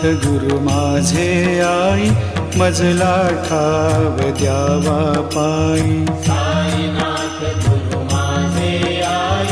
गुरु माझे आई, मजला ठाव द्यावा पायी. साईनाथ गुरु माझे आई,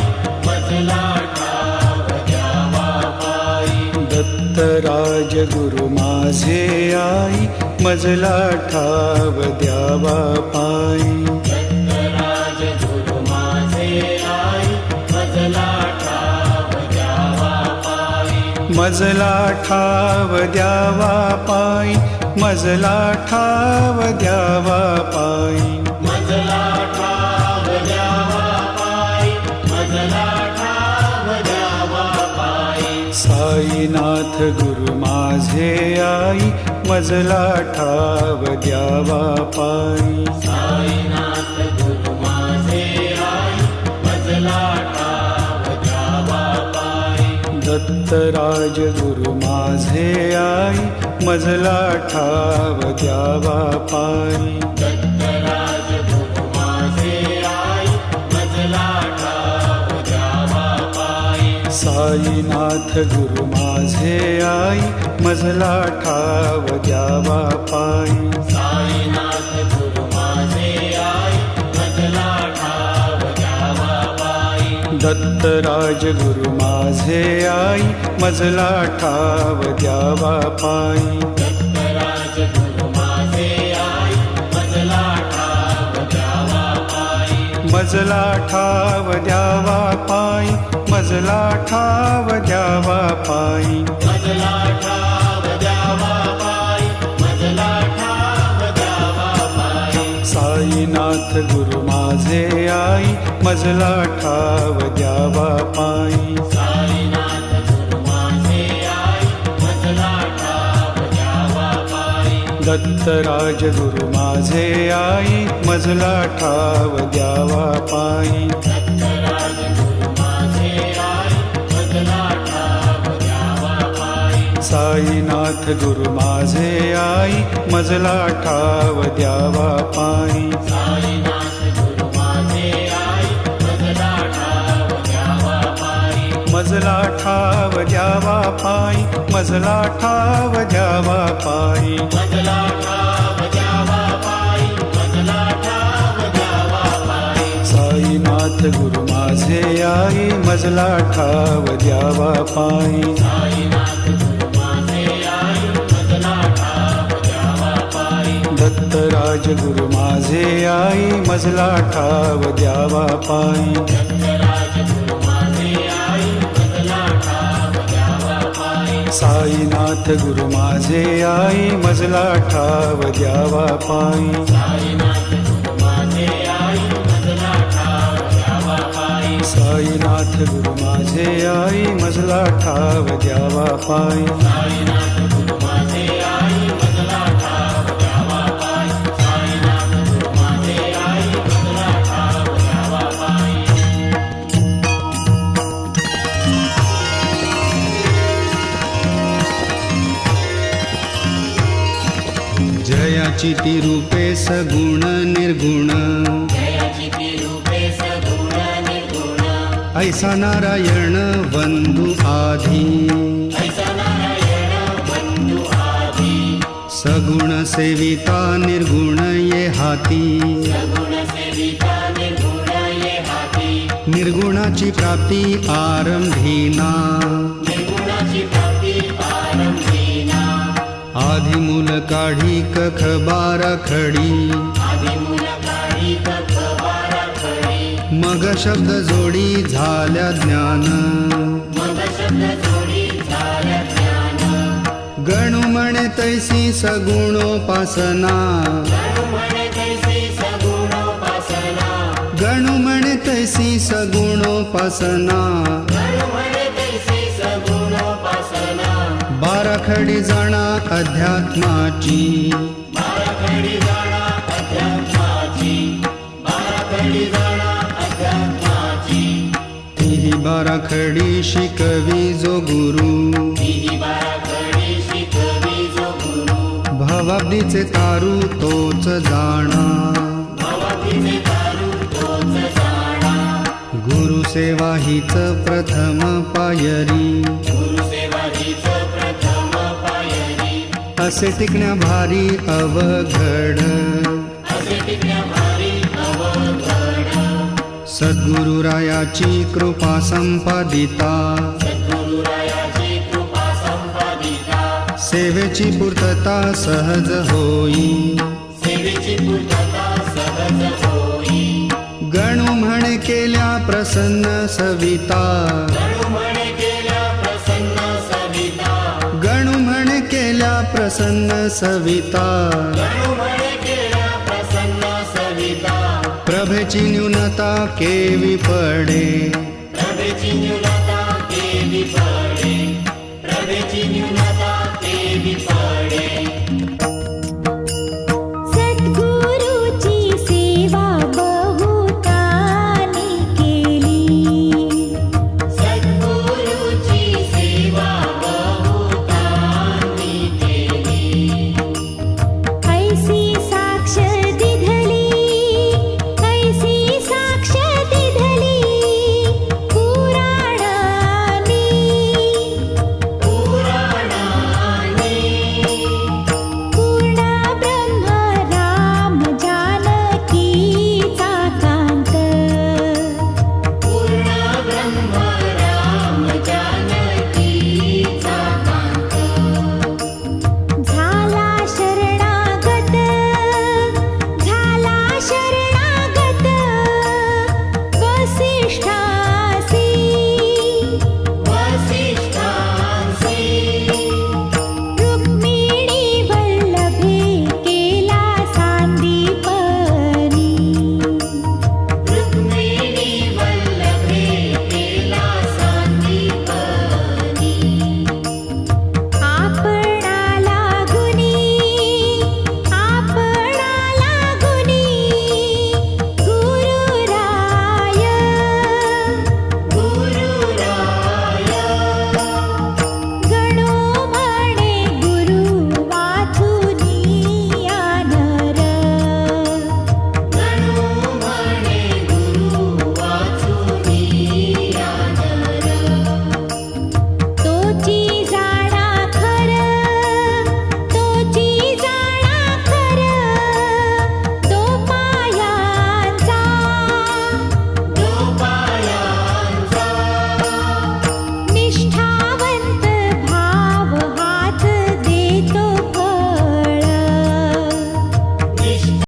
मजला ठाव द्यावा पायी. दत्तराज गुरु माझे आई, मजला ठाव द्यावा पायी. दत्तराज गुरु माझे आई, मजला ठाव द्यावा पायी. मजला ठाव द्यावा पायी, मजला ठाव द्यावा पायी. मजला ठाव द्यावा पायी, मजला ठाव द्यावा पायी. साईनाथ गुरु माझे आई, मजला ठाव द्यावा पायी. साईनाथ गुरु माझे आई, मजला ठाव द्यावा पायी. दत्तराज गुरु माझे आई, मजला ठाव द्यावा पायी. दत्तराज गुरु माझे आई, मजला ठाव द्यावा पायी. साईनाथ गुरु माझे आई, मजला ठाव द्यावा पायी. साईनाथ गुरु माझे आई, मजला ठाव द्यावा पायी. दत्तराज गुरु माझे आई, मजला ठाव द्यावा पायी. दत्तराज गुरु माझे आई, मजला ठाव द्यावा पायी. मजला ठाव द्यावा पायी, मजला ठाव द्यावा पायी. मजला ठाव द्यावा पायी, मजला ठाव द्यावा पायी. साईनाथ गुरु माझे आई, मजला ठाव द्यावा पायी. साईनाथ गुरु माझे आई, मजला ठाव द्यावा पायी. दत्तराज गुरु माझे आई, मजला ठाव द्यावा पायी. दत्तराज गुरु माझे आई, मजला ठाव द्यावा पायी. साईनाथ गुरु माझे आई, मजला ठाव द्यावा पायी. साईनाथ गुरु माझे आई, मजला ठाव द्यावा पायी. मजला ठाव द्यावा पायी, मजला ठाव द्यावा पायी. मजला ठाव द्यावा पायी, मजला ठाव द्यावा पायी. साईनाथ गुरु माझे आई, मजला ठाव द्यावा पायी. साईनाथ गुरु माझे आई, मजला ठाव द्यावा पायी. दत्तराज गुरु माझे आई, मजला ठाव द्यावा पायी. दत्तराज गुरु माझे आई, मजला ठाव द्यावा पायी. साईनाथ गुरु माझे आई, मजला ठाव द्यावा पायी. साईनाथ गुरु माझे आई, मजला ठाव द्यावा पायी. साईनाथ गुरु माझे आई, मजला ठाव द्यावा पायी. साईनाथ गुरु माझे आई, मजला ठाव द्यावा पायी. साईनाथ गुरु माझे आई, मजला ठाव द्यावा पायी. जयाची ती रूपे सगुण निर्गुण, जयाची ती रूपे सगुण निर्गुण. ऐसा नारायण बंधु आधी, ऐसा नारायण बंधु आधी. सगुण सेविता निर्गुण ये हाती. सगुण सेविता निर्गुण ये हाती. निर्गुणाची प्राप्ती आरंभीना, निर्गुणाची प्राप्ती आरंभीना. आधी मूल काढी कख बारा खडी. आदिमूल काढी कख बारा खडी. मग शब्द जोडी झाल्या ज्ञान. मग शब्द जोडी झाल्या ज्ञान. गणू म्हणे तैसी सगुणोपासना. गणु म्हणे तैसी सगुणोपासना. गणू म्हणे तैसी सगुणोपासना. गणु म्हणे तैसी सगुणोपासना. बाराखडी जाणा अध्यात्माची. बाराखडी जाणा अध्यात्माची. बाराखडी जाणा अध्यात्माची. तीही बाराखडी शिकवी जो गुरु. ही बाराखडी शिकवी जो गुरु. भवाब्दीचे तारू तोच जाणा. भवाब्दीचे तारू तोच जाणा. गुरुसेवा हीच प्रथम पायरी. गुरुसेवा हीच प्रथम पायरी. असे टिकण्या भारी अवघड असे टिकण्या भारी अवघड सद्गुरुरायाची कृपा संपादिता सद्गुरुरायाची कृपा संपादिता सेवेची पूर्तता सहज होई सेवेची पूर्तता सहज होई गणू म्हणे केल्या प्रसन्न सविता गणू म्हणे केल्या प्रसन्न सविता गणू म्हणे केल्या प्रसन्न सविता गणू म्हणे केल्या प्रसन्न सविता प्रभेची न्यूनता केवी पडे प्रभेची न्यूनता केवी पडे प्रभेची न्यूनता केवी पडे